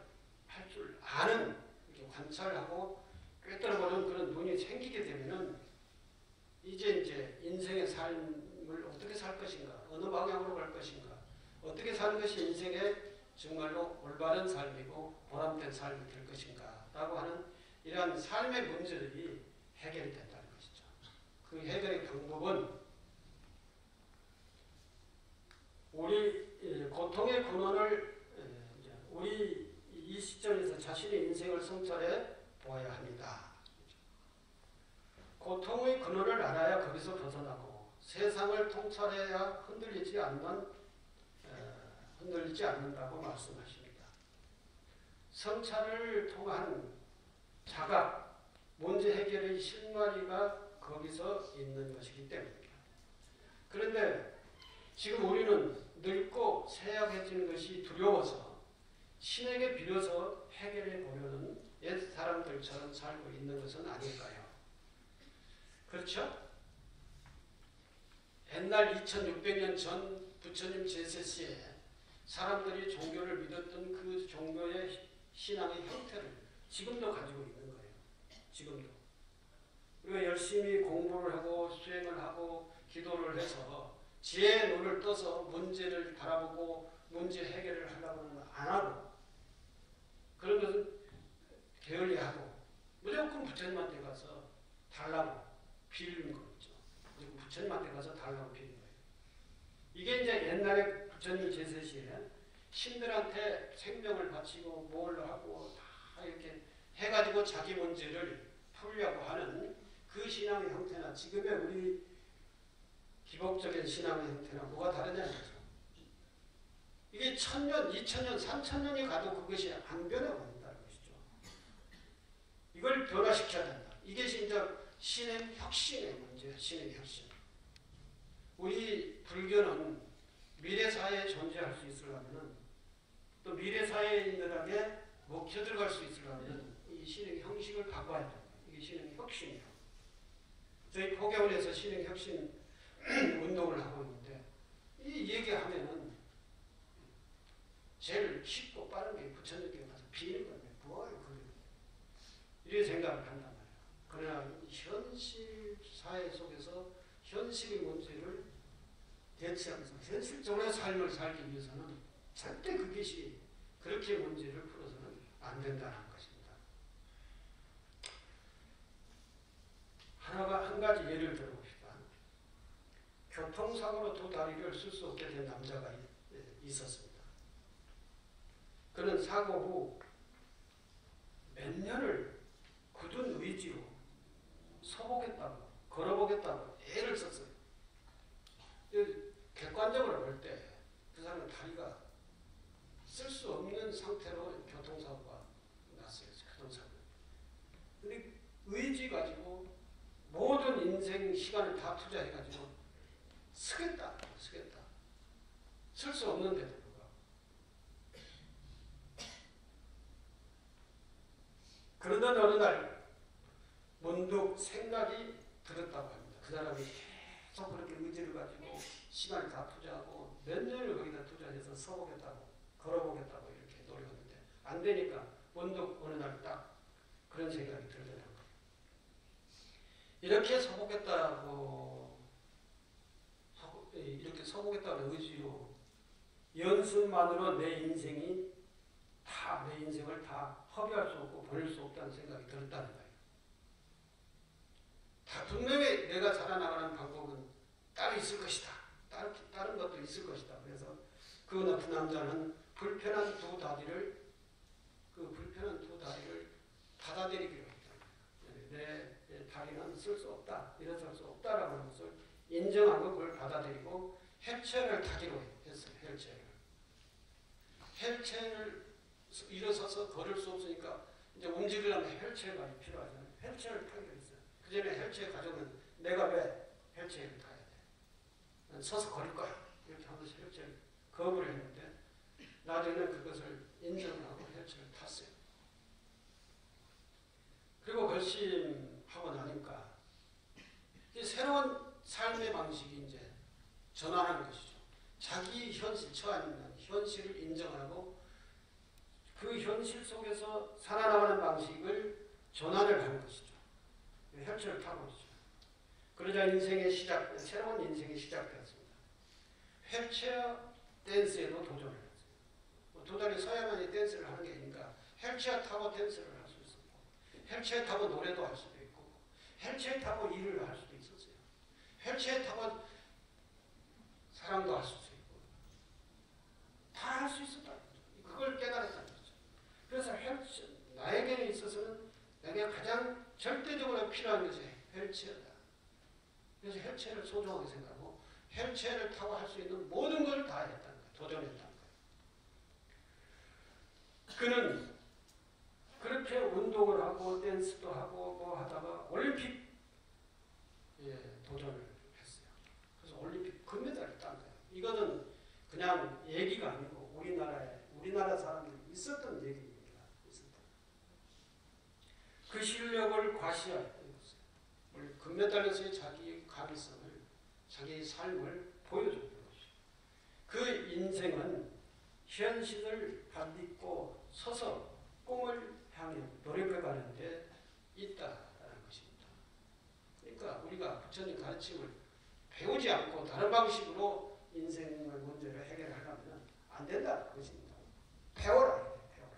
줄 아는 이렇게 관찰하고 꿰뚫어보는 그런 눈이 생기게 되면은 이제 인생의 삶을 어떻게 살 것인가, 어느 방향으로 갈 것인가, 어떻게 사는 것이 인생의 정말로 올바른 삶이고 보람된 삶이 될 것인가라고 하는 이러한 삶의 문제들이 해결이 된다는 것이죠. 그 해결의 방법은 우리 고통의 근원을 우리 이 시점에서 자신의 인생을 성찰해 보아야 합니다. 고통의 근원을 알아야 거기서 벗어나고 세상을 통찰해야 흔들리지 않는다고 말씀하십니다. 성찰을 통한 자각, 문제 해결의 실마리가 거기서 있는 것이기 때문입니다. 그런데 지금 우리는 늙고 쇠약해지는 것이 두려워서 신에게 빌어서 해결해 보려는 옛 사람들처럼 살고 있는 것은 아닐까요? 그렇죠? 옛날 2600년 전 부처님 제세시에 사람들이 종교를 믿었던 그 종교의 신앙의 형태를 지금도 가지고 있는 거예요. 지금도. 우리가 열심히 공부를 하고 수행을 하고 기도를 해서 지혜의 눈을 떠서 문제를 바라보고 문제 해결을 하려고는 안 하고 그런 것은 게을리하고 무조건 부처님한테 가서 달라고 빌는 거 있죠. 무조건 부처님한테 가서 달라고 빌는 거예요. 이게 이제 옛날에 부처님 제세 시에 신들한테 생명을 바치고 뭘 하고 다 이렇게 해가지고 자기 문제를 풀려고 하는 그 신앙의 형태나 지금의 우리 기복적인 신앙의 형태나 뭐가 다르냐는 거죠. 이게 1000년, 2000년, 3000년이 가도 그것이 안 변해버린다는 것이죠. 이걸 변화시켜야 된다. 이게 진짜 신의 혁신의 문제예요. 신의 혁신. 우리 불교는 미래사회에 존재할 수 있으려면 또 미래사회인들에게 먹혀 들어갈 수 있으려면 이 신의 형식을 바꿔야 된다. 이게 신의 혁신이에요. 저희 포교원에서 신의 혁신 운동을 하고 있는데 이 얘기하면은 제일 쉽고 빠른 게 부처님께 가서 비는 건데 뭐예요 그게. 이렇게 생각을 한단 말이에요. 그러나 현실 사회 속에서 현실의 문제를 대처하면서 현실적으로 삶을 살기 위해서는 절대 그것이 그렇게 문제를 풀어서는 안 된다는 것입니다. 한 가지 예를 들어봅시다. 교통사고로 두 다리를 쓸 수 없게 된 남자가 있었습니다. 그는 사고 후 몇 년을 굳은 의지로 서보겠다고 걸어보겠다고 애를 썼어요. 객관적으로 볼 때 그 사람은 다리가 쓸 수 없는 상태로 교통사고가 났어요. 교통사고. 근데 의지 가지고 모든 인생 시간을 다 투자해가지고 쓰겠다. 쓸 수 없는데도 불구하고. 그러던 어느 날 문득 생각이 들었다고 합니다. 그 사람이 계속 그렇게 의지를 가지고 시간을 다 투자하고 몇 년을 거기다 투자해서 서보겠다고 걸어보겠다고 이렇게 노력했는데 안 되니까 문득 어느 날 딱 그런 생각이 들더라고요. 이렇게 서보겠다고 의지로 연습만으로 내 인생을 다 허비할 수 없고 버릴 수 없다는 생각이 들었다는 거예요. 다 분명히 내가 살아나가는 방법은 따로 있을 것이다. 다른 것도 있을 것이다. 그래서 그 남자는 불편한 두 다리를 받아들이기로 했다. 내 다리는 쓸 수 없다. 일어설 수 없다라고 하는 것을 인정하고 그걸 받아들이고 휠체어를 타기로 했어요. 휠체어를 일어서서 걸을 수 없으니까 이제 움직이려면 휠체어가 필요하잖아요. 휠체어를 타기로 했어요. 그 전에 휠체어 가져오면 내가 왜 휠체어를 타야 돼? 난 서서 걸을 거야. 이렇게 하면서 휠체어를 거부를 했는데 나중에는 그것을 인정하고 휠체어를 탔어요. 그리고 결심하고 나니까 이제 새로운 삶의 방식이 이제 전환하는 것이죠. 자기 현실, 처해 있는 현실을 인정하고 그 현실 속에서 살아나가는 방식을 전환을 하는 것이죠. 혈체를 타고 있죠. 그러자 새로운 인생이 시작되었습니다. 휠체어 댄스에도 도전을 했어요. 두 다리 서야만이 댄스를 하는 게 아니니까 휠체어 타고 댄스를 할 수 있었고 휠체어 타고 노래도 할 수도 있고 휠체어 타고 일을 할 수도 있었어요. 휠체어 타고 사랑도 할 수도 있고 다 할 수 있었다. 그걸 깨달았다는 거죠. 그래서 나에게 있어서는 내게 가장 절대적으로 필요한 것이 휠체어다. 그래서 휠체어를 소중하게 생각하고 휠체어를 타고 할 수 있는 모든 걸 다 했다는 거예요. 도전했다는 거예요. 그는 그렇게 운동을 하고 댄스도 하고 뭐 하다가 올림픽 도전을 했어요. 그래서 올림픽 금메달을 딴 거예요. 이거는 그냥 얘기가 아니고 우리나라 사람들이 있었던 얘기입니다. 그 실력을 과시했던 것은 금메달에서의 자기의 가능성을, 자기의 삶을 보여주는 것이죠. 그 인생은 현실을 받딛고 서서 꿈을 향해 노력해가는 데 있다라는 것입니다. 그러니까 우리가 부처님 가르침을 배우지 않고 다른 방식으로 인생을 문제를 해결하려면 안 된다. 그것입니다. 배워라. 배워라.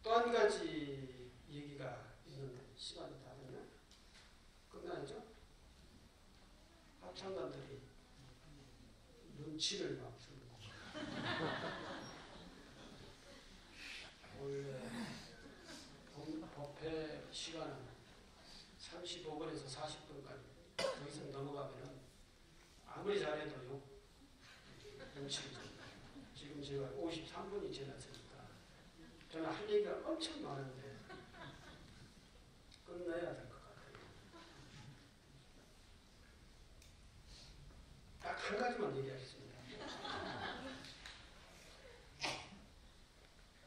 또 한 가지 얘기가 있는데 시간이 다 됐나? 끝나죠? 합창단들이 눈치를 막 주는 거죠. 원래 법회 시간은 35분에서 40분까지 더 이상 넘어가면 아무리 잘해도 눈치를 줍니다. 지금 제가 53분이 지났으니까 저는 할 얘기가 엄청 많은데 끝내야 될 것 같아요. 딱 한 가지만 얘기하겠습니다.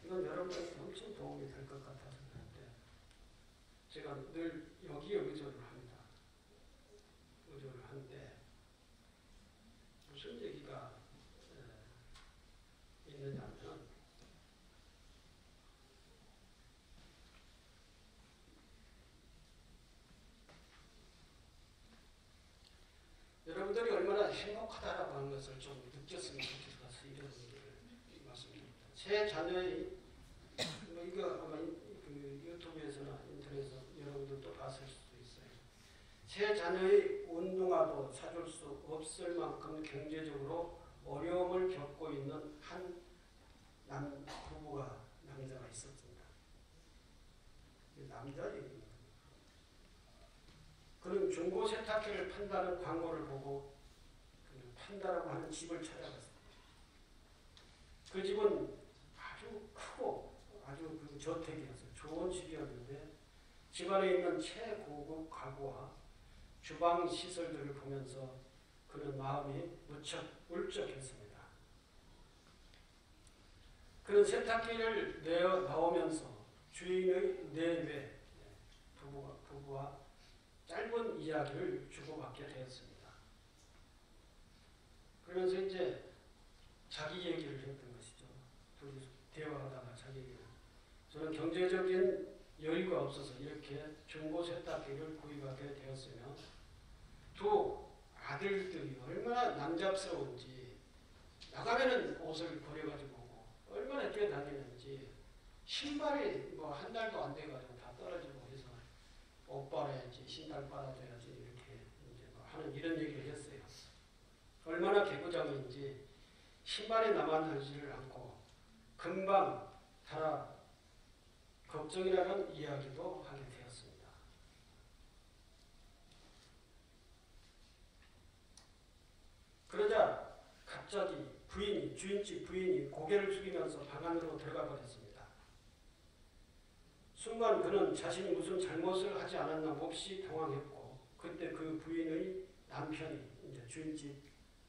이건 여러분에게 엄청 도움이 될 것 같아서 그런데 제가 늘 여기에 의존을 합니다. 의존을 하는데 무슨 얘기가 있느냐면 여러분들이 얼마나 행복하다라고 하는 것을 좀 느꼈으면 좋겠어서 이런 얘기를 말씀드립니다. 제 자녀의 이거 아마 그 유튜브에서나 인터넷에서 여러분들도 봤을 수도 있어요. 제 자녀의 운동화도 사줄 수 없을 만큼 경제적으로 어려움을 겪고 있는 한 남자가 있었습니다. 남자 얘기입니다. 그는 중고 세탁기를 판다는 광고를 보고 판다라고 하는 집을 찾아갔습니다. 그 집은 아주 크고 아주 그 저택이었어요. 좋은 집이었는데 집안에 있는 최고급 가구와 주방 시설들을 보면서 그는 마음이 무척 울적했습니다. 그는 세탁기를 내어 나오면서 주인의 내외 부부와 짧은 이야기를 주고받게 되었습니다. 그러면서 이제 자기 얘기를 했던 것이죠. 둘이 대화하다가 자기 얘기를. 저는 경제적인 여유가 없어서 이렇게 중고 세탁기를 구입하게 되었으며 두 아들들이 얼마나 남잡스러운지 나가면은 옷을 버려가지고 오고 얼마나 뛰어다니는지 신발이 뭐 한 달도 안 돼가지고 다 떨어지고 해서 옷 빨아야지 신발 빨아줘야지 이렇게 이제 뭐 하는 이런 얘기를 했어요. 얼마나 개구장인지 신발이 남아나지를 않고 금방 달아 걱정이라는 이야기도 하게 되었습니다. 그러자 갑자기 주인집 부인이 고개를 숙이면서 방 안으로 들어가 버렸습니다. 순간 그는 자신이 무슨 잘못을 하지 않았나 몹시 당황했고 그때 그 부인의 남편이 이제 주인집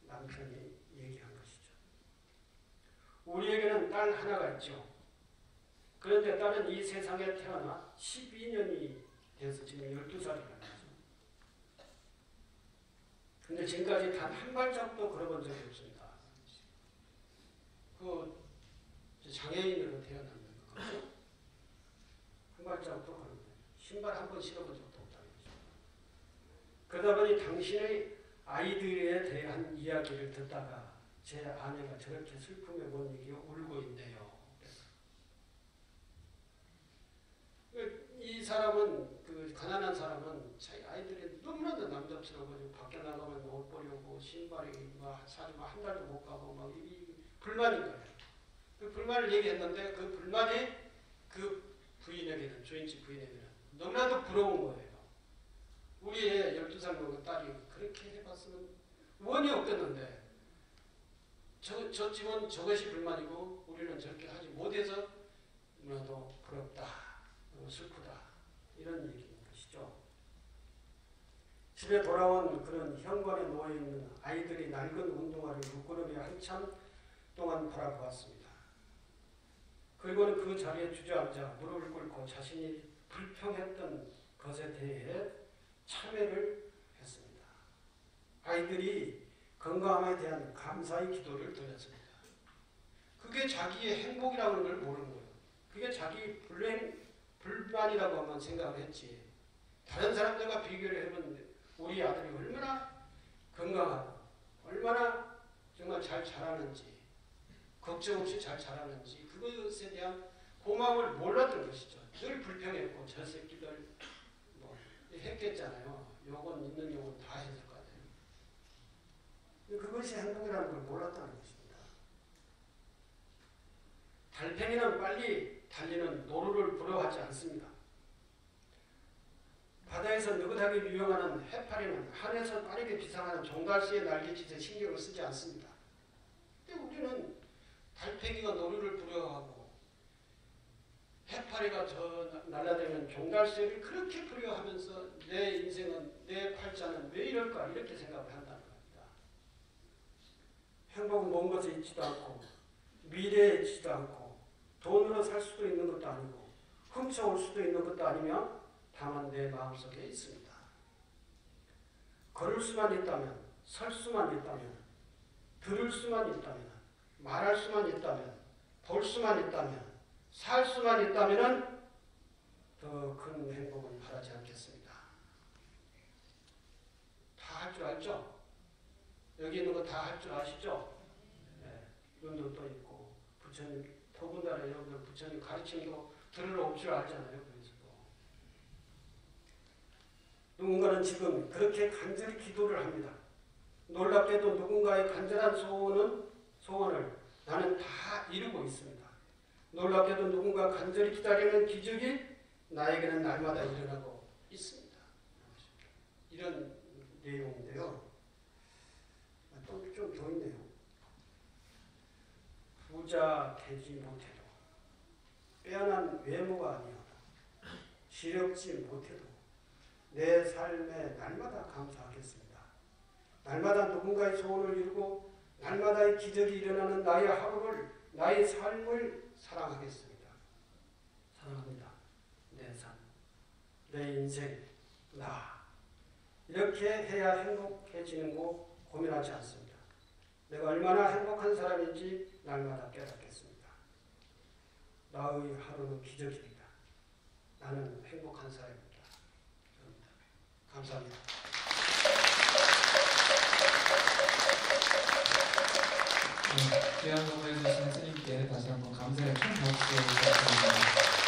남편이 얘기한 것이죠. 우리에게는 딸 하나가 있죠. 그런데 딸은 이 세상에 태어나 12년이 돼서 지금 12살이라는 거죠. 근데 지금까지 단 한 발짝도 걸어본 적이 없습니다. 그 장애인으로 태어났는 거죠. 한 발짝도 걸어본 적이 없어요. 신발 한 번 신어본 적도 없다는 거죠. 그러다 보니 당신의 아이들에 대한 이야기를 듣다가 제 아내가 저렇게 슬픔에 못 이겨 울고 있네요. 이 사람은 그 가난한 사람은 자기 아이들이 너무나도 남잡스러워가지고 밖에 나가면 옷 버리고 신발이 사주고 한 달도 못 가고 막 이 불만인 거예요. 그 불만을 얘기했는데 그 불만이 그 부인에게는 주인집 부인에게는 너무나도 부러운 거예요. 우리의 12살 먹은 딸이 그렇게 해봤으면 원이 없겠는데 저 집은 저것이 불만이고 우리는 저렇게 하지 못해서 너무나도 부럽다. 슬프다. 이런 얘기인 것이죠. 집에 돌아온 그는 현관에 누워있는 아이들이 낡은 운동화를 무끄러미 한참 동안 바라보았습니다. 그리고는 그 자리에 주저앉아 무릎을 꿇고 자신이 불평했던 것에 대해 참회를 했습니다. 아이들이 건강에 대한 감사의 기도를 드렸습니다. 그게 자기의 행복이라는 걸 모르는 거예요. 그게 자기 불만이라고만 생각을 했지. 다른 사람들과 비교를 해보면 우리 아들이 얼마나 건강하고 얼마나 정말 잘 자라는지 걱정 없이 잘 자라는지 그것에 대한 고마움을 몰랐던 것이죠. 늘 불평했고 저 새끼들 뭐 했겠잖아요. 욕은 있는 욕은 다 했을 거 아니에요. 그것이 행복이라는 걸 몰랐다는 것입니다. 달팽이는 빨리 달리는 노루를 부러워하지 않습니다. 바다에서 느긋하게 유영하는 해파리는 하늘에서 빠르게 비상하는 종달새의 날갯짓에 신경을 쓰지 않습니다. 근데 우리는 달팽이가 노루를 부러워하고 해파리가 저 날아다니는 종달새를 그렇게 부러워하면서 내 인생은, 내 팔자는 왜 이럴까 이렇게 생각을 한다는 겁니다. 행복은 먼 곳에 있지도 않고 미래에 있지도 않고 돈으로 살 수도 있는 것도 아니고 훔쳐올 수도 있는 것도 아니며 다만 내 마음속에 있습니다. 걸을 수만 있다면, 설 수만 있다면, 들을 수만 있다면, 말할 수만 있다면, 볼 수만 있다면, 살 수만 있다면 더 큰 행복을 바라지 않겠습니다. 다 할 줄 알죠? 여기 있는 거 다 할 줄 아시죠? 네. 눈도 떠 있고 부처님 더군다나 여러분들 부처님 가르침도 들으러 올 줄 알잖아요. 누군가는 지금 그렇게 간절히 기도를 합니다. 놀랍게도 누군가의 간절한 소원을 나는 다 이루고 있습니다. 놀랍게도 누군가 간절히 기다리는 기적이 나에게는 날마다 일어나고 있습니다. 이런 내용인데요. 또 좀 더 있네요. 부자 되지 못해도 빼어난 외모가 아니어도 지력지 못해도 내 삶에 날마다 감사하겠습니다. 날마다 누군가의 소원을 이루고 날마다의 기적이 일어나는 나의 하루를, 나의 삶을 사랑하겠습니다. 사랑합니다. 내 삶, 내 인생, 나. 이렇게 해야 행복해지는 거 고민하지 않습니다. 내가 얼마나 행복한 사람인지 날마다 깨닫겠습니다. 나의 하루는 기적입니다. 나는 행복한 사람입니다. 감사합니다. 귀한 공부해 주신 스님께 다시 한번 감사의 큰 박수 부탁드립니다.